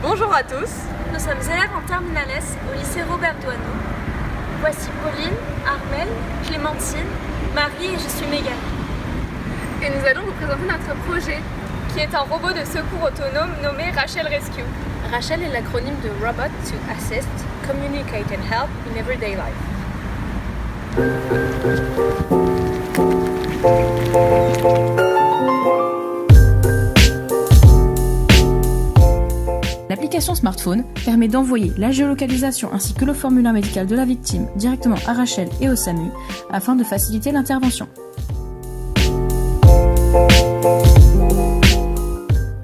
Bonjour à tous. Nous sommes élèves en terminale S au lycée Robert Doisneau. Voici Pauline, Armelle, Clémentine, Marie et je suis Mégane. Et nous allons vous présenter notre projet, qui est un robot de secours autonome nommé Rachel Rescue. Rachel est l'acronyme de Robot to Assist, Communicate and Help in Everyday Life. L'application smartphone permet d'envoyer la géolocalisation ainsi que le formulaire médical de la victime directement à Rachel et au SAMU afin de faciliter l'intervention.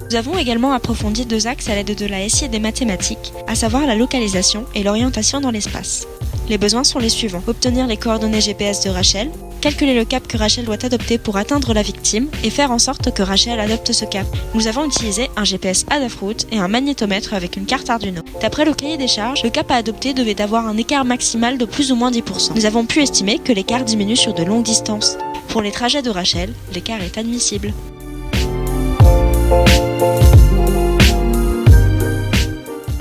Nous avons également approfondi 2 axes à l'aide de la SI et des mathématiques, à savoir la localisation et l'orientation dans l'espace. Les besoins sont les suivants: obtenir les coordonnées GPS de Rachel, calculer le cap que Rachel doit adopter pour atteindre la victime et faire en sorte que Rachel adopte ce cap. Nous avons utilisé un GPS Adafruit et un magnétomètre avec une carte Arduino. D'après le cahier des charges, le cap à adopter devait avoir un écart maximal de plus ou moins 10%. Nous avons pu estimer que l'écart diminue sur de longues distances. Pour les trajets de Rachel, l'écart est admissible.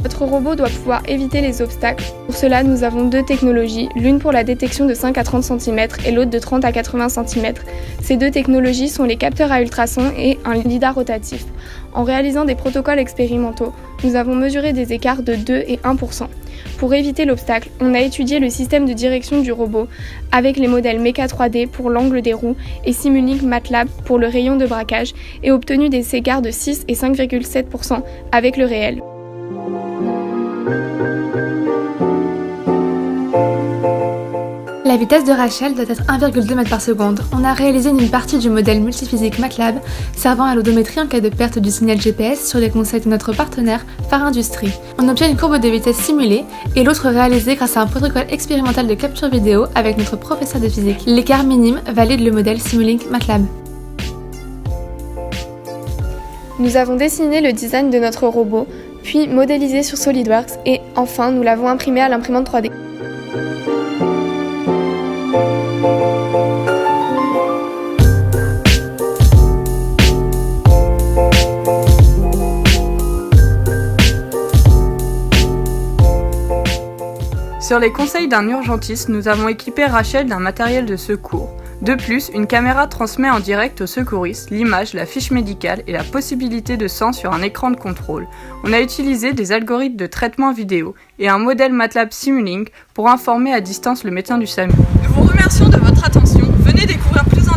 Notre robot doit pouvoir éviter les obstacles. Pour cela, nous avons 2 technologies, l'une pour la détection de 5 à 30 cm et l'autre de 30 à 80 cm. Ces 2 technologies sont les capteurs à ultrasons et un lidar rotatif. En réalisant des protocoles expérimentaux, nous avons mesuré des écarts de 2 et 1%. Pour éviter l'obstacle, on a étudié le système de direction du robot avec les modèles Mecha 3D pour l'angle des roues et Simulink MATLAB pour le rayon de braquage et obtenu des écarts de 6 et 5,7% avec le réel. La vitesse de Rachel doit être 1,2 m par seconde. On a réalisé une partie du modèle multiphysique MATLAB servant à l'odométrie en cas de perte du signal GPS sur les conseils de notre partenaire Phare Industrie. On obtient une courbe de vitesse simulée et l'autre réalisée grâce à un protocole expérimental de capture vidéo avec notre professeur de physique. L'écart minime valide le modèle Simulink MATLAB. Nous avons dessiné le design de notre robot, puis modélisé sur SolidWorks et enfin nous l'avons imprimé à l'imprimante 3D. Sur les conseils d'un urgentiste, nous avons équipé Rachel d'un matériel de secours. De plus, une caméra transmet en direct au secouriste l'image, la fiche médicale et la possibilité de sang sur un écran de contrôle. On a utilisé des algorithmes de traitement vidéo et un modèle MATLAB Simulink pour informer à distance le médecin du SAMU. Nous vous remercions de votre attention. Venez découvrir plus